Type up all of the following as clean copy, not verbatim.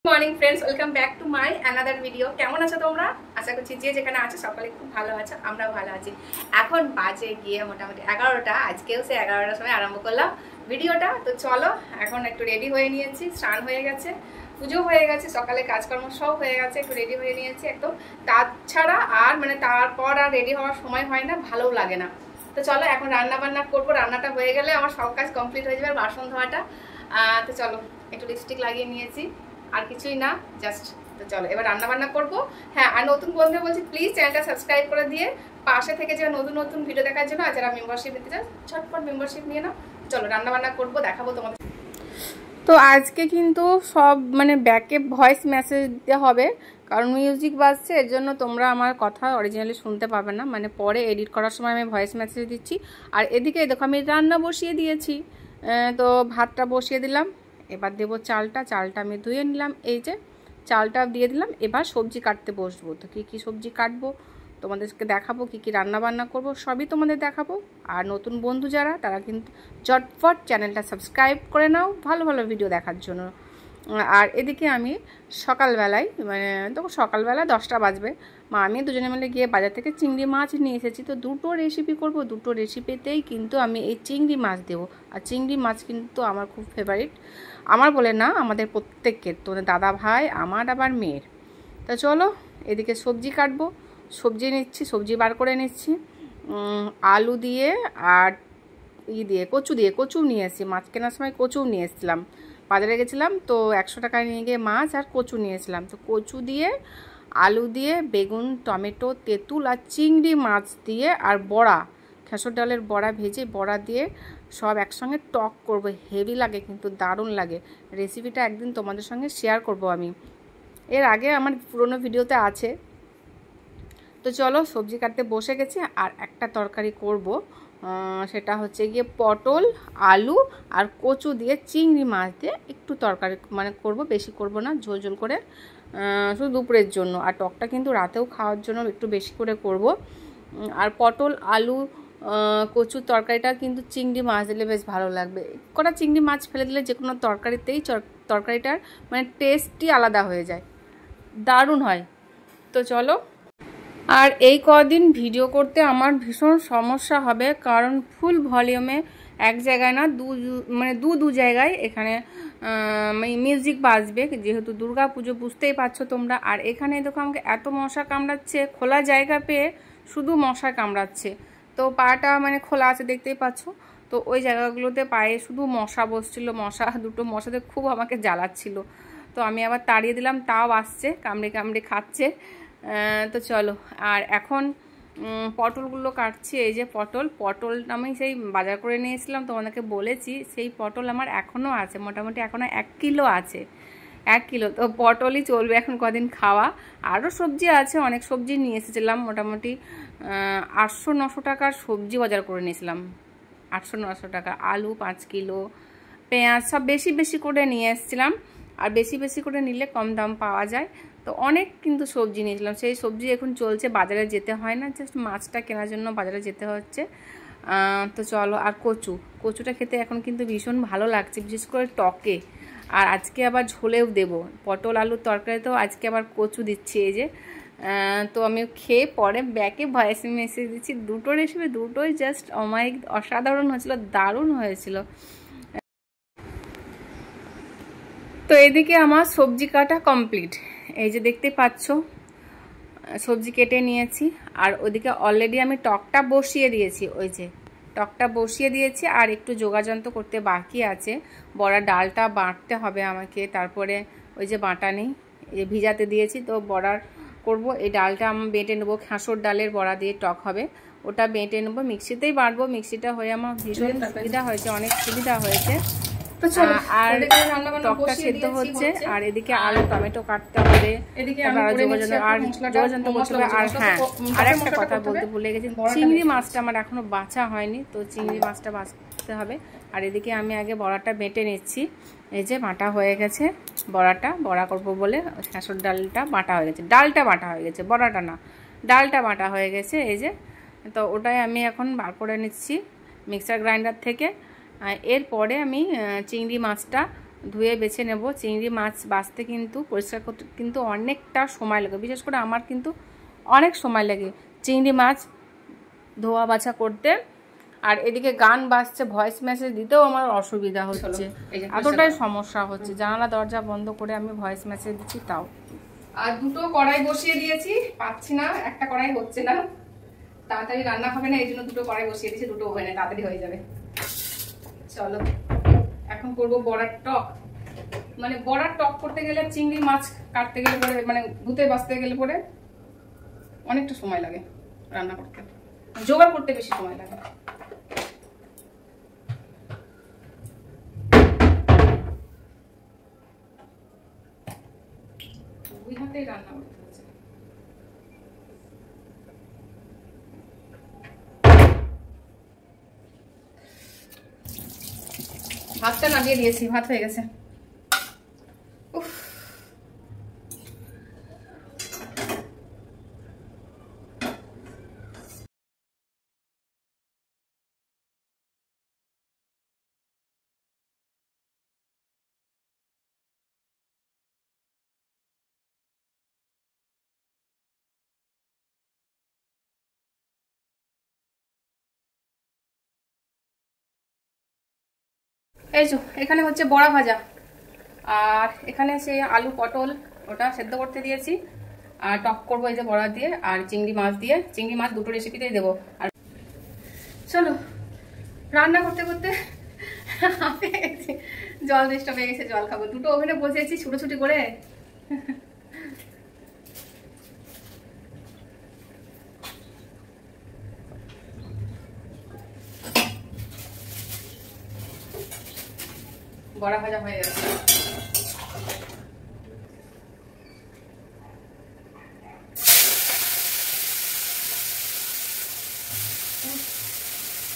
Morning friends, welcome back to my another video. কেমন আছো তোমরা? আশা করছি যে যেখানে আছো সকলে খুব ভালো আছো, আমরাও ভালো আছি। এখন বাজে গিয়ে মোটামুটি 11টা। আজকেও সে 11টার সময় আরম্ভ করলাম ভিডিওটা। তো চলো, এখন একটু রেডি হয়ে নিয়েছি, স্নান হয়ে গেছে, পুজো হয়ে গেছে, সকালে কাজকর্ম সব হয়ে গেছে, একটু রেডি হয়ে নিয়েছি একদম। তাছাড়া আর তারপর আর রেডি হওয়ার সময় হয় না, ভালোও লাগে না। তো চলো এখন রান্না বান্না করবো। রান্নাটা হয়ে গেলে আমার সব কাজ কমপ্লিট হয়ে যাবে, বাসন ধোয়াটা। তো চলো, একটু লিপস্টিক লাগিয়ে নিয়েছি, আর কিছুই না, জাস্ট। তো চলো এবার রান্না বান্না করবো। হ্যাঁ, আর নতুন বন্ধুরা বলছি প্লিজ চ্যানেলটা সাবস্ক্রাইব করে দিয়ে পাশে থেকে যে নতুন নতুন ভিডিও দেখার জন্য, আর যারা মেম্বারশিপ নিতে চান ঝটপট মেম্বারশিপ নিয়ে নাও। চলো রান্না বান্না করবো, দেখাবো তোমাদের। তো আজকে কিন্তু সব ব্যাকে ভয়েস মেসেজ দিতে হবে, কারণ মিউজিক বাজছে, এর জন্য তোমরা আমার কথা অরিজিনালি শুনতে পাবে না। পরে এডিট করার সময় আমি ভয়েস মেসেজ দিচ্ছি। আর এদিকে দেখো আমি রান্না বসিয়ে দিয়েছি। তো ভাতটা বসিয়ে দিলাম, এবার দেবো চালটা আমি ধুয়ে নিলাম, এই যে চালটা দিয়ে দিলাম। এবার সবজি কাটতে বসবো। তো কী সবজি কাটবো তোমাদেরকে দেখাবো, কী রান্না বান্না করব সবই তোমাদের দেখাবো। আর নতুন বন্ধু যারা, তারা কিন্তু ঝটপট চ্যানেলটা সাবস্ক্রাইব করে নাও ভালো ভালো ভিডিও দেখার জন্য। আর এদিকে আমি সকালবেলায় তখন সকালবেলা 10টা বাজবে, আমি দুজনে মিলে গিয়ে বাজার থেকে চিংড়ি মাছ নিয়ে এসেছি। তো দুটো রেসিপি করব, দুটো রেসিপিতেই কিন্তু আমি এই চিংড়ি মাছ দেবো। আর চিংড়ি মাছ কিন্তু আমার খুব ফেভারিট, আমার বলে না, আমাদের প্রত্যেকের। তো দাদা ভাই, আমার আবার মেয়ের। তো চলো এদিকে সবজি কাটবো, সবজি নিচ্ছি, সবজি বার করে নিচ্ছি। আলু দিয়ে আর কচু নিয়ে এসেছি। মাছ কেনার সময় কচু নিয়ে এসেছিলাম, বাজারে গেছিলাম তো 100 টাকায় নিয়ে গিয়ে মাছ আর কচু নিয়ে এসেছিলাম। তো কচু দিয়ে, আলু দিয়ে, বেগুন, টমেটো, তেঁতুল আর চিংড়ি মাছ দিয়ে, আর বড়া, খেসর ডালের বড়া ভেজে, বড়া দিয়ে সব একসঙ্গে টক করব। হেভি লাগে, কিন্তু দারুণ লাগে। রেসিপিটা একদিন তোমাদের সঙ্গে শেয়ার করব আমি, এর আগে আমার পুরনো ভিডিওতে আছে। তো চলো সবজি কাটতে বসে গেছি। আর একটা তরকারি করব, সেটা হচ্ছে গিয়ে পটল, আলু আর কচু দিয়ে চিংড়ি মাছ দিয়ে একটু তরকারি করব, বেশি করব না, ঝোল ঝোল করে, শুধু দুপুরের জন্য। আর টকটা কিন্তু রাতেও খাওয়ার জন্য একটু বেশি করে করব। আর পটল, আলু, কচুর তরকারিটা কিন্তু চিংড়ি মাছ দিলে বেশ ভালো লাগবে। কটা চিংড়ি মাছ ফেলে দিলে যে কোনো তরকারিতেই তরকারিটার টেস্টই আলাদা হয়ে যায়, দারুণ হয়। তো চলো। আর এই কদিন ভিডিও করতে আমার ভীষণ সমস্যা হবে, কারণ ফুল ভলিউমে এক জায়গায় না, দু জায়গায় এখানে মিউজিক বাজবে, যেহেতু দুর্গা পুজো, বুঝতেই পারছো তোমরা। আর এখানে দেখো আমাকে এত মশা কামড়াচ্ছে, খোলা জায়গা পেয়ে শুধু মশা কামড়াচ্ছে। তো পাটা খোলা আছে, দেখতেই পাচ্ছ। তো ওই জায়গাগুলোতে পায়ে শুধু মশা বসছিল, দুটো মশাতে খুব আমাকে জ্বালাচ্ছিল। তো আমি আবার তাড়িয়ে দিলাম, তাও আসছে, কামড়ে কামড়ে খাচ্ছে। তো চলো। আর এখন পটলগুলো কাটছি। এই যে পটল আমি সেই বাজার করে নিয়েছিলাম, তোমাদেরকে বলেছি। সেই পটল আমার এখনও আছে, মোটামুটি এখনও 1 কিলো আছে, 1 কিলো। তো পটলই চলবে এখন কদিন খাওয়া। আরও সবজি আছে, অনেক সবজি নিয়ে এসেছিলাম, মোটামুটি 800-900 টাকার সবজি বাজার করে নিয়েছিলাম। 800-900 টাকা। আলু 5 কিলো, পেঁয়াজ সব বেশি বেশি করে নিয়ে এসেছিলাম। আর বেশি বেশি করে নিলে কম দাম পাওয়া যায়। তো অনেক কিন্তু সবজি নিয়েছিলাম, সেই সবজি এখন চলছে, বাজারে যেতে হয় না, জাস্ট মাছটা কেনার জন্য বাজারে যেতে হচ্ছে। তো চলো। আর কচুটা খেতে এখন কিন্তু ভীষণ ভালো লাগছে, বিশেষ করে টকে। আর আজকে আবার ঝোলেও দেবো, পটল আলুর তরকারিতেও আজকে আবার কচু দিচ্ছি। এই যে তো আমি খেয়ে পরে ব্যাকে ভয়েস মেসেজ দিচ্ছি। দুটো রেসিপি, দুটোই জাস্ট অসাধারণ হয়েছিল, দারুণ হয়েছিল। তো এদিকে আমার সবজি কাটা কমপ্লিট, এই যে দেখতে পাচ্ছ সবজি কেটে নিয়েছি। আর ওদিকে অলরেডি আমি টকটা বসিয়ে দিয়েছি, ওই যে টকটা বসিয়ে দিয়েছি। আর একটু যোগাযন্ত্র করতে বাকি আছে, বড়া ডালটা বাটতে হবে আমাকে। তারপরে ওই যে বাটা নেই, এই যে ভিজাতে দিয়েছি, তো বড়ার করব। এই ডালটা আমি বেটে নেবো, খেসর ডালের বড়া দিয়ে টক হবে, ওটা বেটে নেবো। মিক্সিতেই বাটবো, মিক্সিটা হয়ে আমার ভীষণ সুবিধা হয়েছে, অনেক সুবিধা হয়েছে। আর টকটা সেদ্ধ হচ্ছে। আর এদিকে আলু টমেটো কাটতে হবে, যোগাযন্ত্র করতে হবে। আর হ্যাঁ, আর একটা কথা বলতে ভুলে গেছি, চিংড়ি মাছটা আমার এখনো বাছা হয়নি, তো চিংড়ি মাছটা বাছতে হবে। আর এদিকে আমি আগে বড়াটা বেটে নিচ্ছি। এই যে বাটা হয়ে গেছে, বড়া করবো বলে খেসর ডালটা বাটা হয়ে গেছে, ডালটা বাটা হয়ে গেছে, বড়াটা না, ডালটা বাটা হয়ে গেছে। এই যে, তো ওটাই আমি এখন বার করে নিচ্ছি মিক্সার গ্রাইন্ডার থেকে। এরপরে আমি চিংড়ি মাছটা ধুয়ে বেছে নেব। চিংড়ি মাছ বাছতে কিন্তু পরিষ্কার করতে কিন্তু অনেকটা সময় লাগে, বিশেষ করে আমার কিন্তু অনেক সময় লাগে চিংড়ি মাছ ধোয়া বাছা করতে। আর এদিকে গান বাজছে, ভয়েস মেসেজ দিতেও আমার অসুবিধা হচ্ছে, এতটাই সমস্যা হচ্ছে। জানালা দরজা বন্ধ করে আমি ভয়েস মেসেজ দিচ্ছি তাও। আর দুটো কড়াই বসিয়ে দিয়েছি, পাচ্ছি না, একটা কড়াই হচ্ছে না, তাড়াতাড়ি রান্না হবে না, এই জন্য দুটো কড়াই বসিয়ে দিয়েছি, দুটো ওভেনে তাড়াতাড়ি হয়ে যাবে। চলো এখন করবো বড়ার টক। মানে বড়ার টক করতে গেলে, চিংড়ি মাছ কাটতে গেলে পরে, মানে ধুতে বাছতে গেলে পরে অনেকটা সময় লাগে, রান্না করতে জোগাড় করতে বেশি সময় লাগে। দুই হাতেই রান্না করতে হচ্ছে। ভাতটা নামিয়ে দিয়েছি, ভাত হয়ে গেছে। উফ, এই যে এখানে হচ্ছে বড়া ভাজা, আর এখানে সে আলু পটল ওটা সেদ্ধ করতে দিয়েছি, আর টক করবো এই যে বড়া দিয়ে আর চিংড়ি মাছ দিয়ে। চিংড়ি মাছ দুটো রেসিপিতেই দেবো। আর চলো রান্না করতে করতে জল ডিস্টার্ব হয়ে গেছে, জল খাবো। দুটো ওভেনে বসেছি ছুটোছুটি করে। বড়া ভাজা হয়ে গেছে।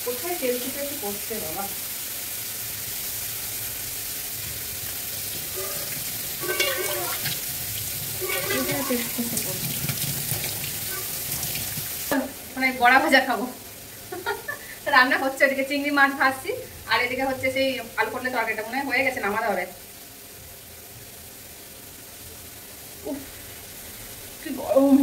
কোথায় তেল থেকে একটু পড়ছে বাবা। মানে বড়া ভাজা খাবো। রান্না হচ্ছে, এদিকে চিংড়ি মাছ ভাজছি, আর এদিকে হচ্ছে সেই আলু পটলের তরকারিটা মনে হয় হয়ে গেছে, নামাতে হবে। উফ কি গরম।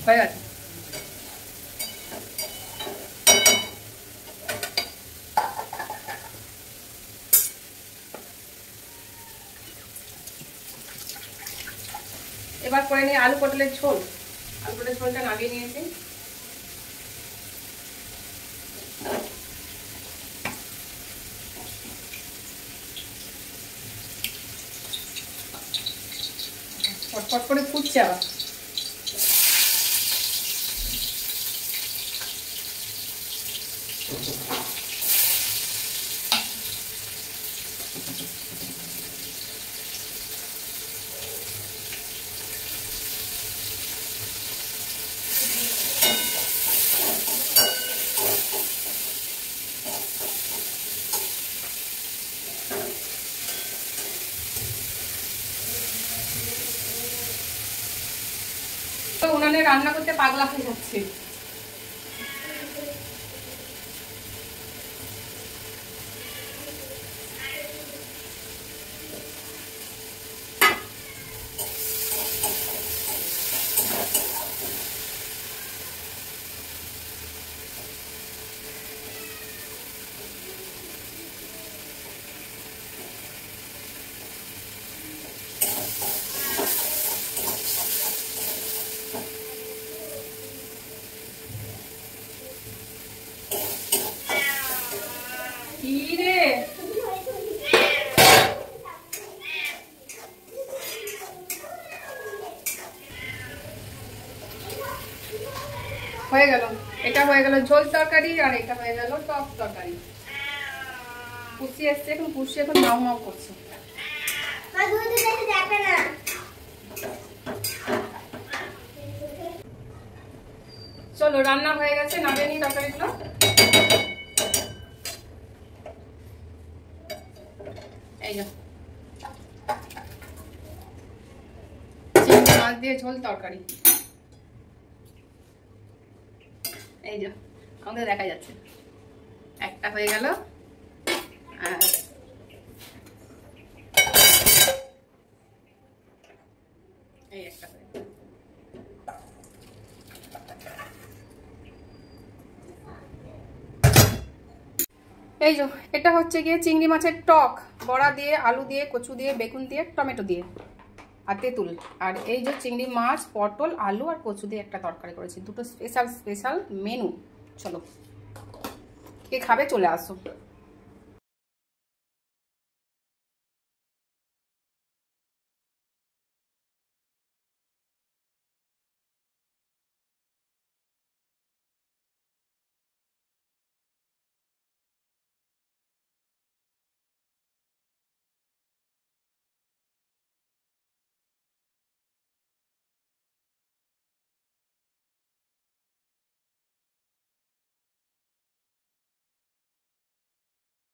হয়ে গেছে। এবার করে নিই আলু পটলের ঝোল। আলু পটলের ঝোলটা নামিয়ে নিয়েছি। ফটফট করে ফুটছে আবার। উনানে রান্না করতে পাগলা হয়ে যাচ্ছে। হয়ে গেল, এটা হয়ে গেল ঝোল তরকারি, আর এটা হয়ে গেল টক তরকারি। পুষি এসছে, এখন পুষি এখন মাও মাও করছে। চলো রান্না হয়ে গেছে, নামিয়ে নিই তরকারিগুলো। এই এই যে চিংড়ি মাছ দিয়ে ঝোল তরকারি, এই যে আমাদের দেখা যাচ্ছে একটা হয়ে গেল। আর এই একটা হয়ে গেল। এই যে এটা হচ্ছে গিয়ে চিংড়ি মাছের টক, বড়া দিয়ে, আলু দিয়ে, কচু দিয়ে, বেগুন দিয়ে, টমেটো দিয়ে আর তেঁতুল। আর এই যে চিংড়ি মাছ, পটল, আলু আর কচু দিয়ে একটা তরকারি করেছি। দুটো স্পেশাল মেনু। চলো কে খাবে চলে আসো।